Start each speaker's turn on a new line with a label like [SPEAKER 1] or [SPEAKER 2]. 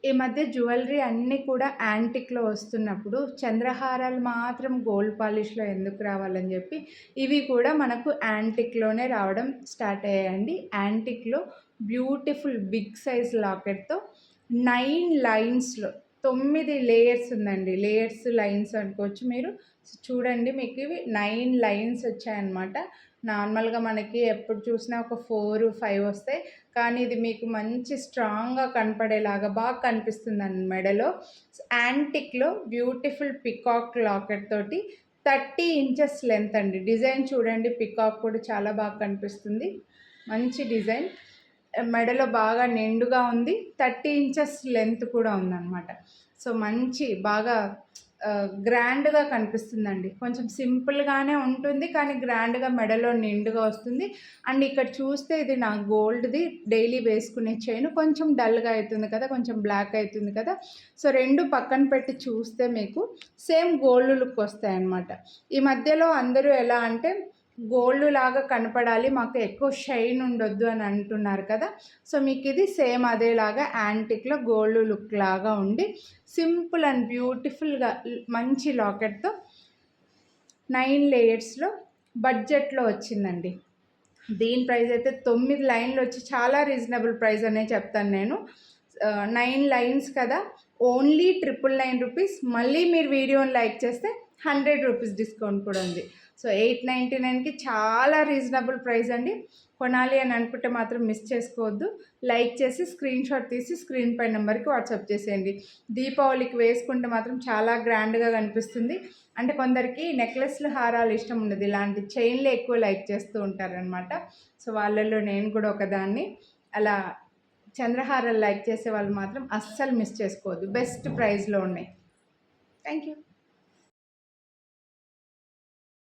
[SPEAKER 1] ఈ మధ్య జ్యువెలరీ అన్నీ కూడా యాంటిక్‌లో వస్తున్నప్పుడు, చంద్రహారాలు మాత్రం గోల్డ్ పాలిష్‌లో ఎందుకు రావాలని జెప్పి, ఇవి కూడా మనకు యాంటిక్‌లోనే రావడం స్టార్ట్ అయ్యాయండి. యాంటిక్‌లో బ్యూటిఫుల్ బిగ్ సైజ్ లాకెట్‌తో 9 లైన్స్‌లో 9 లేయర్స్ ఉందండి. లేయర్స్, లైన్స్ అనుకోవచ్చు మీరు. చూడండి మీకు ఇవి 9 లైన్స్ వచ్చాయన్నమాట. నార్మల్‌గా మనకి ఎప్పుడు చూసినా ఒక 4, 5 వస్తాయి. కానీ ఇది మీకు మంచి స్ట్రాంగ్‌గా కనపడేలాగా బాగా కనిపిస్తుందండి మెడలో. యాంటిక్‌లో బ్యూటిఫుల్ పికాక్ లాకెట్ తోటి 30 ఇంచెస్ లెంత్ అండి. డిజైన్ చూడండి, పికాక్ కూడా చాలా బాగా కనిపిస్తుంది. మంచి డిజైన్. మెడలో బాగా నిండుగా ఉంది. 30 ఇంచెస్ లెంత్ కూడా ఉందనమాట. సో, మంచి బాగా గ్రాండ్‌గా కనిపిస్తుందండి. కొంచెం సింపుల్‌గానే ఉంటుంది. కానీ గ్రాండ్‌గా మెడలో నిండుగా వస్తుంది. అండ్ ఇక్కడ చూస్తే ఇది నా గోల్డ్‌ది డైలీ వేసుకునే చైను. కొంచెం డల్‌గా అయితుంది కదా! కొంచెం బ్లాక్ అయితుంది కదా! సో, 2 పక్కన పెట్టి చూస్తే మీకు సేమ్ గోల్డ్ లుక్ వస్తాయన్నమాట. ఈ మధ్యలో అందరూ ఎలా అంటే గోల్డ్ లాగా కనపడాలి, మాకు ఎక్కువ షైన్ ఉండొద్దు అని అంటున్నారు కదా! సో, మీకు ఇది సేమ్ అదేలాగా యాంటిక్‌లో గోల్డ్ లుక్ లాగా ఉండి సింపుల్ అండ్ బ్యూటిఫుల్‌గా మంచి లాకెట్‌తో 9 లేయర్స్‌లో బడ్జెట్‌లో వచ్చిందండి. దీని ప్రైస్ అయితే 9 లైన్‌లు వచ్చి చాలా రీజనబుల్ ప్రైస్ అనే చెప్తాను నేను. 9 లైన్స్ కదా! Only 999 rupees. మళ్ళీ మీరు వీడియోని లైక్ చేస్తే 100 రూపీస్ డిస్కౌంట్ కూడా ఉంది. సో, 899కి చాలా రీజనబుల్ ప్రైస్ అండి. కొనాలి అని అనుకుంటే మాత్రం మిస్ చేసుకోవద్దు. లైక్ చేసి స్క్రీన్‌షాట్ తీసి స్క్రీన్ పై నెంబర్‌కి వాట్సాప్ చేసేయండి. దీపావళికి వేసుకుంటే మాత్రం చాలా గ్రాండ్‌గా కనిపిస్తుంది. అంటే కొందరికి నెక్లెస్‌లు, హారాలు ఇష్టం ఉండదు. ఇలాంటి చైన్‌లే ఎక్కువ లైక్ చేస్తూ ఉంటారనమాట. సో, వాళ్ళలో నేను కూడా ఒకదాన్ని. అలా చంద్రహారాలు లైక్ చేసే వాళ్ళు మాత్రం అస్సలు మిస్ చేసుకోవద్దు. బెస్ట్ ప్రైస్‌లో ఉన్నాయి. Thank you.